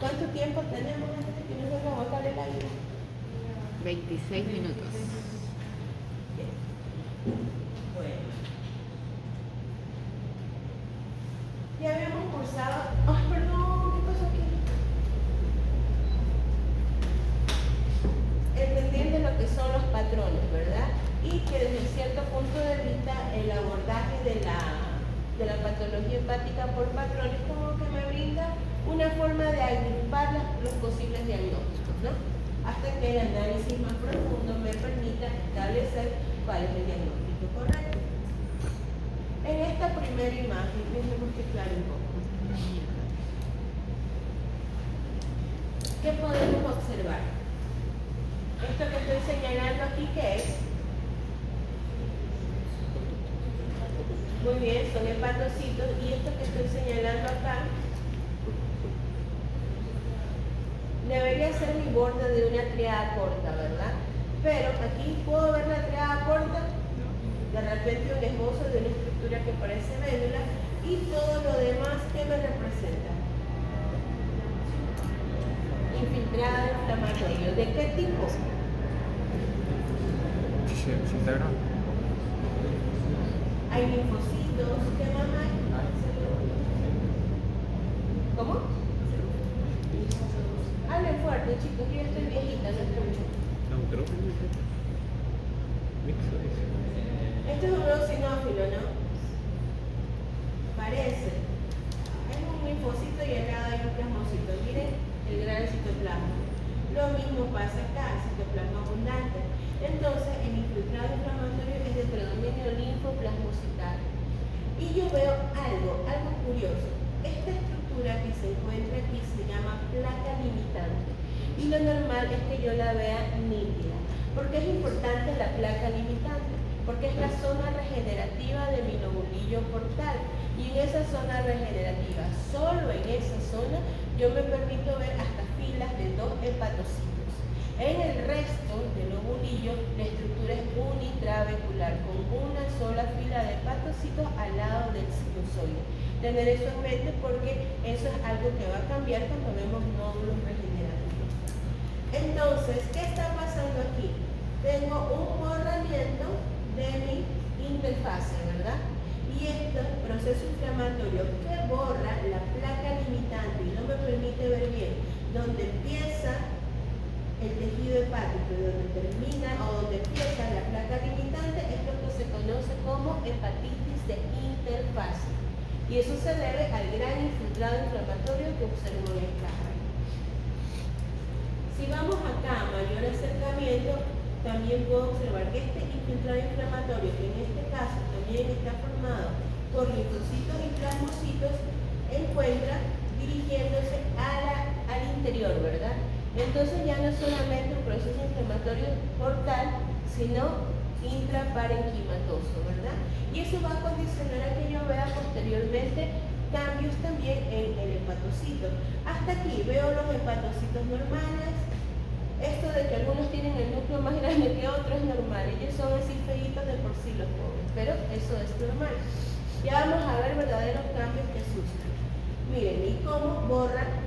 ¿Cuánto tiempo tenemos antes de que nos venga a botar el aire? 26 minutos. Bien. Bueno. Ya habíamos cursado... ¡Ay, perdón! ¿Qué pasó aquí? Entendiendo lo que son los patrones, ¿verdad? Y que desde cierto punto de vista el abordaje de la patología hepática por patrones como que me brinda una forma de agrupar los posibles diagnósticos, ¿no? Hasta que el análisis más profundo me permita establecer cuál es el diagnóstico correcto. En esta primera imagen, déjenme que aclare un poco. ¿Qué podemos observar? Esto que estoy señalando aquí, ¿qué es? Muy bien, son hepatocitos, y esto que estoy señalando acá debería ser mi borde de una triada corta, ¿verdad? Pero aquí puedo ver la triada corta, de repente un esbozo de una estructura que parece médula, y todo lo demás que me representa. Infiltrado inflamatorio. ¿De qué tipo? Hay linfocitos. ¿Qué más hay? ¿Cómo? Hablen fuerte, chicos, yo ya estoy viejita, no escucho. Esto es un eosinófilo, ¿no? Parece. Es un linfocito y al lado hay un plasmocito. Miren el gran citoplasma. Lo mismo pasa acá, citoplasma abundante. Entonces, el infiltrado inflamatorio es de predominio linfoplasmocitario. Y yo veo algo curioso. Esta estructura que se encuentra aquí se llama placa limitante. Y lo normal es que yo la vea nítida. ¿Por qué es importante la placa limitante? Porque es la zona regenerativa de mi lobulillo portal. Y en esa zona regenerativa, solo en esa zona, yo me permito ver hasta filas de 2 hepatocitos. En el resto del lobulillo, la estructura es unitrabecular, con una sola fila de hepatocitos al lado del sinusoide. Tener eso en mente porque eso es algo que va a cambiar cuando vemos nódulos regenerativos. Entonces, ¿qué está pasando aquí? Tengo un borramiento de mi interfase, ¿verdad? Y este proceso inflamatorio que borra la placa limitante y no me permite ver bien dónde empieza el tejido hepático y donde termina o donde empieza la placa limitante es lo que se conoce como hepatitis de interfase. Y eso se debe al gran infiltrado inflamatorio que observo en esta área. Si vamos acá a mayor acercamiento, también puedo observar que este infiltrado inflamatorio, que en este caso también está formado por linfocitos y plasmocitos, encuentra dirigiéndose al interior, ¿verdad? Entonces ya no es solamente un proceso inflamatorio portal, sino intraparenquimatoso, ¿verdad? Y eso va a condicionar a que yo vea posteriormente cambios también en el hepatocito. Hasta aquí veo los hepatocitos normales. Esto de que algunos tienen el núcleo más grande que otros es normal. Ellos son así feitos de por sí los pobres, pero eso es normal. Ya vamos a ver verdaderos cambios que asustan. Miren, y cómo borran.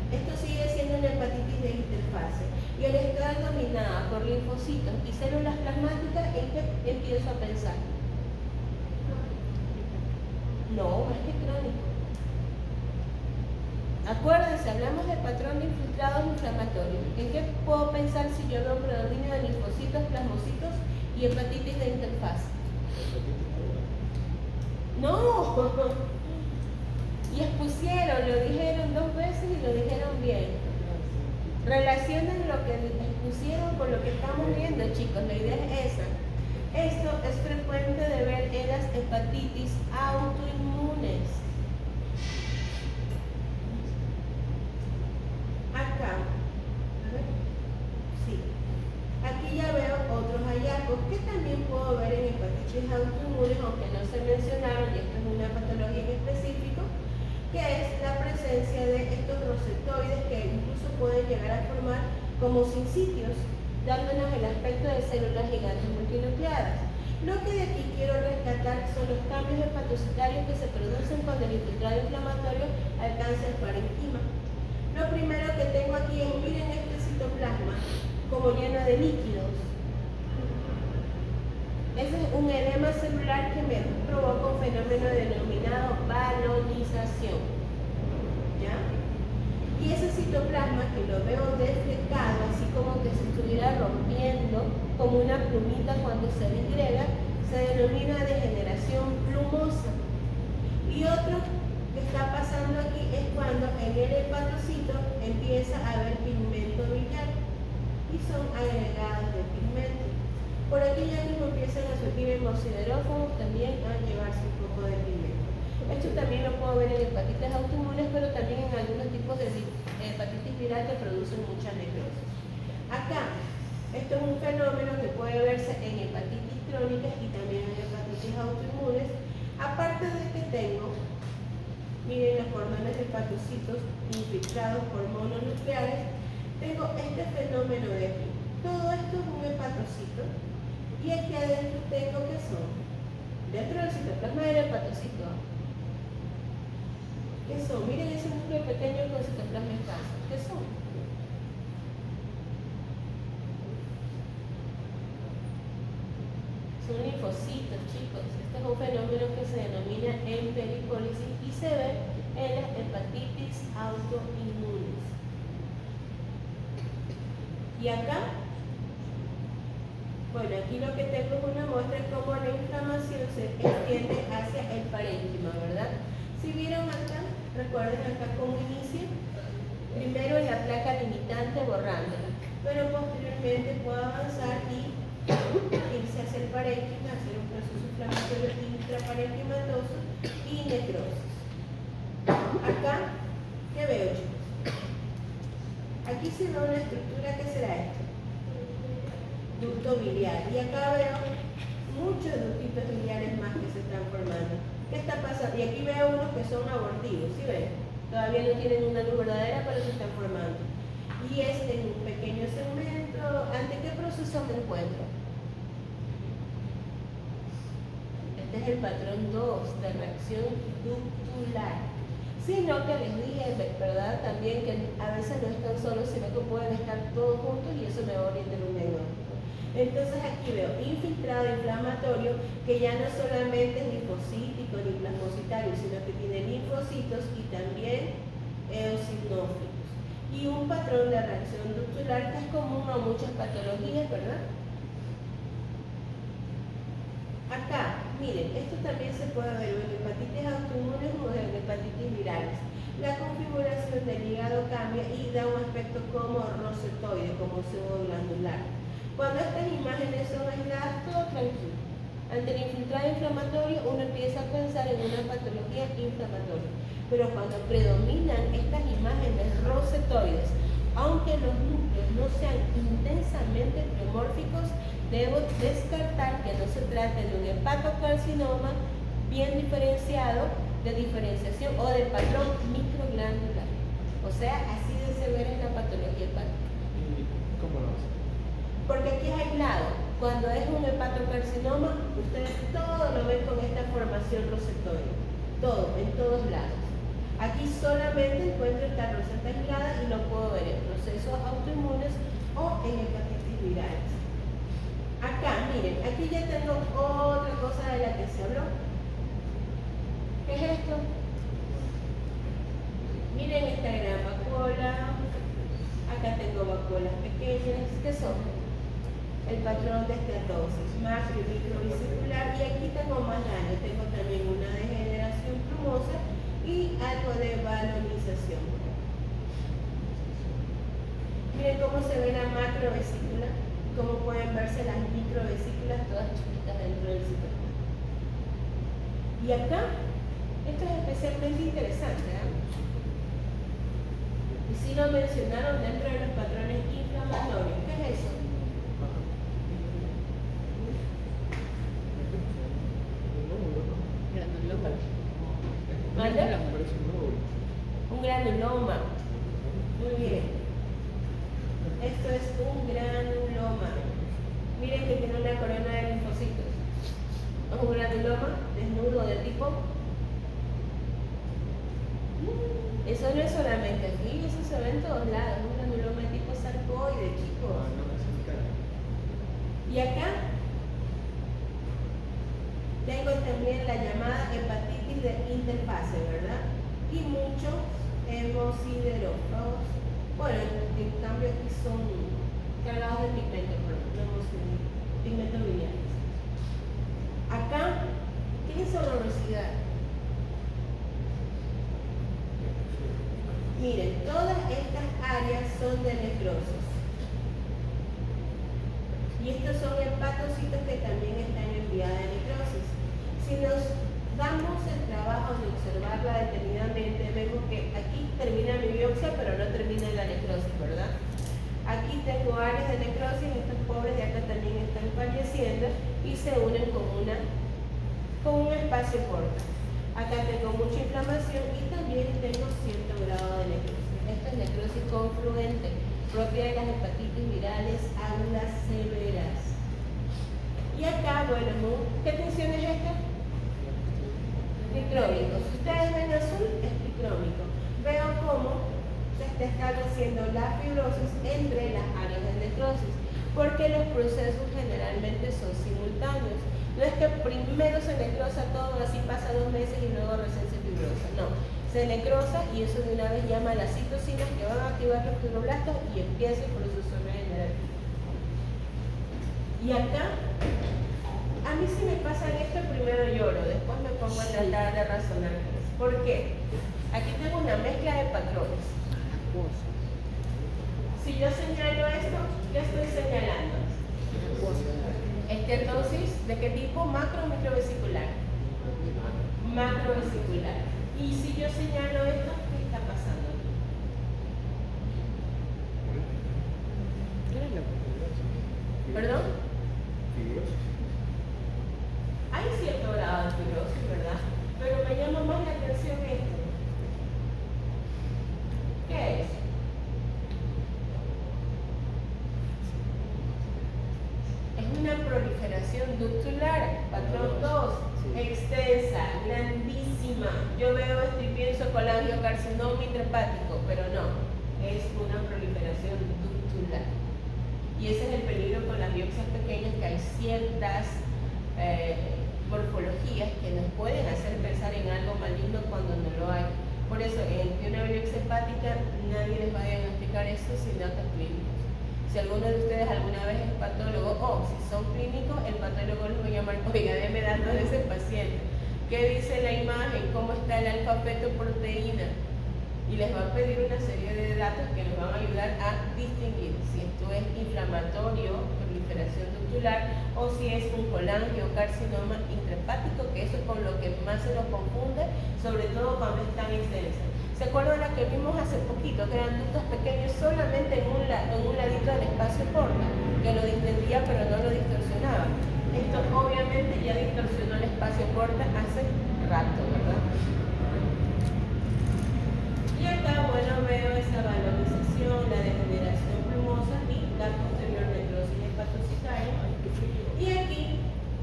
Esto sigue siendo una hepatitis de interfase. Y al estar dominada por linfocitos y células plasmáticas, ¿en qué empiezo a pensar? No, más que crónico. Acuérdense, hablamos de patrón de infiltrados inflamatorios. ¿En qué puedo pensar si yo veo un predominio de linfocitos, plasmocitos y hepatitis de interfase? No. Y expusieron, lo dijeron 2 veces y lo dijeron bien. Relacionen lo que expusieron con lo que estamos viendo, chicos. La idea es esa. Esto es frecuente de ver en las hepatitis autoinmunes. Acá. A ver. Sí. Aquí ya veo otros hallazgos que también puedo ver en hepatitis autoinmunes, aunque no se mencionaron, y esto es una patología en específico, que es la presencia de estos receptoides que incluso pueden llegar a formar como sincitios, dándonos el aspecto de células gigantes multinucleadas. Lo que de aquí quiero rescatar son los cambios hepatocitarios que se producen cuando el infiltrado inflamatorio alcanza el parenquima. como lleno de líquidos. Ese es un edema celular que me provoca un fenómeno denominado balonización. ¿Ya? Y ese citoplasma, que lo veo desflecado, así como que se estuviera rompiendo como una plumita cuando se disgrega, se denomina degeneración plumosa. Y otro que está pasando aquí es cuando en el hepatocito empieza a haber pigmento biliar y son agregados de pigmento. Por aquí ya mismo empiezan a surgir hemosiderófagos también a llevarse un poco de pigmento. Esto también lo puedo ver en hepatitis autoinmunes, pero también en algunos tipos de hepatitis viral que producen mucha necrosis. Acá, esto es un fenómeno que puede verse en hepatitis crónicas y también en hepatitis autoinmunes. Aparte de que tengo, miren, los cordones de hepatocitos infiltrados por mononucleares, tengo este fenómeno de aquí. Todo esto es un hepatocito. Y aquí adentro tengo, ¿qué son? Dentro del citoplasma del hepatocito. ¿Qué son? Miren ese núcleo pequeño con citoplasma escaso. ¿Qué son? Son linfocitos, chicos. Este es un fenómeno que se denomina emperipólisis y se ve en las hepatitis autoinmunes. Y acá, bueno, aquí lo que tengo es una muestra de cómo la inflamación se extiende hacia el parénquima, ¿verdad? Si vieron acá, recuerden acá cómo inicia. Primero en la placa limitante borrándola, pero posteriormente puedo avanzar y irse hacia el parénquima, hacer un proceso inflamatorio intraparenquimatoso y necrosis. Acá, ¿qué veo, chicos? Aquí se ve una estructura, ¿qué será esto? Ducto biliar. Y acá veo muchos ductitos biliares más que se están formando. ¿Qué está pasando? Y aquí veo unos que son abortivos, ¿sí ven? Todavía no tienen una luz verdadera, pero se están formando. Y este en un pequeño segmento. ¿Ante qué proceso me encuentro? Este es el patrón 2 de reacción ductular. Sino que les dije, ¿verdad? También que a veces no están solos, sino que pueden estar todos juntos y eso me va a orientar un diagnóstico. Entonces aquí veo infiltrado inflamatorio que ya no solamente es linfocítico ni plasmocitario, sino que tiene linfocitos y también eosinófilos. Y un patrón de reacción ductular que es común a muchas patologías, ¿verdad? Acá, miren, esto también se puede ver en hepatitis autoinmunes o en hepatitis virales. La configuración del hígado cambia y da un aspecto como rosetoide, como pseudoglandular. Cuando estas imágenes son aisladas, todo tranquilo. Ante el infiltrado inflamatorio, uno empieza a pensar en una patología inflamatoria. Pero cuando predominan estas imágenes rosetoides, aunque los núcleos no sean intensamente pleomórficos, debo descartar que no se trate de un hepatocarcinoma bien diferenciado, de diferenciación o de patrón microglandular. O sea, así de severa es la patología hepática. ¿Cómo lo hace? Porque aquí es aislado. Cuando es un hepatocarcinoma, ustedes todo lo ven con esta formación rosetoide. Todo, en todos lados. Aquí solamente encuentro esta roseta aislada y lo puedo ver en procesos autoinmunes o en hepatitis virales. Acá, miren, aquí ya tengo otra cosa de la que se habló. ¿Qué es esto? Miren esta gran vacuola. Acá tengo vacuolas pequeñas. ¿Qué son? El patrón de estenosis, macro y microvesicular. Y aquí tengo más daño. Tengo también una degeneración plumosa y algo de balonización. Miren cómo se ve la macrovesícula. Cómo pueden verse las microvesículas todas chiquitas dentro del citoplasma. Y acá, esto es especialmente interesante, ¿eh? Y si lo mencionaron dentro de los patrones inflamatorios. ¿Qué es eso? ¿Manda? Un granuloma. Muy bien. Esto es un granuloma. Miren que tiene una corona de linfocitos. Es un granuloma desnudo de tipo. Eso no es solamente aquí, eso se ve en todos lados. Un granuloma de tipo sarcoide, chicos. Y acá tengo también la llamada hepatitis de interfase, ¿verdad? Y muchos hemosiderófagos. Bueno, en cambio aquí son cargados de pigmento, pero no pigmento biliares. Acá, ¿qué es horrorosidad? Miren, todas estas áreas son de necrosis. Y estos son hepatocitos que también están en vía de necrosis. Si nos damos el trabajo de observarla detenidamente, vemos que aquí termina mi biopsia, pero no termina la necrosis, ¿verdad? Aquí tengo áreas de necrosis, estos pobres de acá también están falleciendo y se unen con un espacio corto. Acá tengo mucha inflamación y también tengo cierto grado de necrosis. Esto es necrosis confluente, propia de las hepatitis virales agudas severas. Y acá, bueno, ¿qué tensión es esta? Tricrómico. Si ustedes ven azul, es tricrómico. Veo cómo se está estableciendo la fibrosis entre las áreas de necrosis, porque los procesos generalmente son simultáneos. No es que primero se necrosa todo, así pasa 2 meses y luego recién se fibrosa. No, se necrosa y eso de una vez llama a las citocinas que van a activar los fibroblastos y empieza el proceso regenerativo. Y acá, a mí si me pasa esto, primero lloro, después me pongo a tratar de razonar. ¿Por qué? Aquí tengo una mezcla de patrones. Si yo señalo esto, ¿qué estoy señalando? Esteatosis, ¿de qué tipo? ¿Macro o microvesicular? Macrovesicular. Y si yo señalo esto, ¿qué está pasando? ¿Perdón? Hay cierto grado de fibrosis, ¿verdad? Pero me llama más la atención esto. ¿Qué es? Es una proliferación ductular, patrón 2, extensa, grandísima. Yo veo esto y pienso colangiocarcinoma intrahepático, pero no, es una proliferación ductular. Y ese es el peligro con las biopsias pequeñas, que hay ciertas morfologías que nos pueden hacer pensar en algo maligno cuando no lo hay. Por eso, en una biopsia hepática, nadie les va a diagnosticar eso sin datos clínicos. Si alguno de ustedes alguna vez es patólogo, o si son clínicos, el patólogo les va a llamar, oiga, deme datos de ese paciente. ¿Qué dice la imagen? ¿Cómo está el alfa-fetoproteína? Y les va a pedir una serie de datos que nos van a ayudar a distinguir si esto es inflamatorio, proliferación ductular, o si es un colangiocarcinoma intrahepático, que eso es con lo que más se nos confunde, sobre todo cuando es tan extensa. ¿Se acuerdan la que vimos hace poquito, que eran ductos pequeños solamente en un ladito del espacio porta, que lo distendía pero no lo distorsionaba? Esto obviamente ya distorsionó el espacio porta hace rato, ¿verdad? Y acá, bueno, veo esa valorización, la degeneración plumosa y la posterior necrosis hepatocitaria. Y aquí,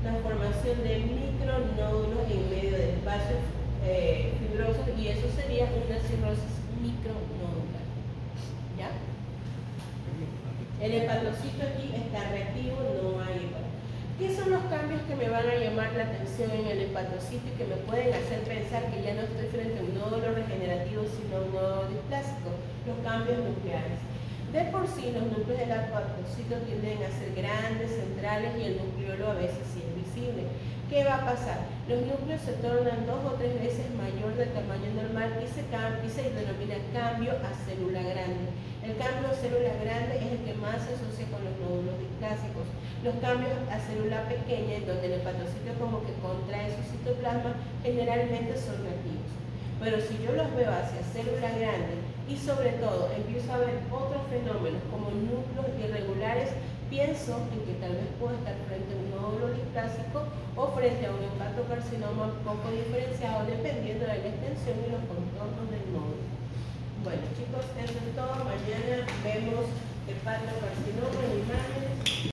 la formación de micronódulos en medio de espacios fibrosos, y eso sería una cirrosis micronodular. ¿Ya? El hepatocito aquí está reactivo, no hay hepatocito. ¿Qué son los cambios que me van a llamar la atención en el hepatocito y que me pueden hacer pensar que ya no estoy frente a un nódulo regenerativo sino a un nódulo displásico? Los cambios nucleares. De por sí, los núcleos del hepatocito tienden a ser grandes, centrales, y el nucleolo a veces sí es visible. ¿Qué va a pasar? Los núcleos se tornan 2 o 3 veces mayor del tamaño normal y se denomina cambio a célula grande. El cambio a célula grande es el que más se asocia con los nódulos displásicos. Los cambios a célula pequeña, en donde el hepatocito como que contrae su citoplasma, generalmente son reactivos. Pero si yo los veo hacia célula grande y sobre todo empiezo a ver otros fenómenos como núcleos irregulares, pienso en que tal vez puedo estar frente a un nódulo displásico o frente a un hepatocarcinoma poco diferenciado, dependiendo de la extensión y los contornos del nódulo. Bueno, chicos, eso es todo. Mañana vemos hepatocarcinoma en imágenes.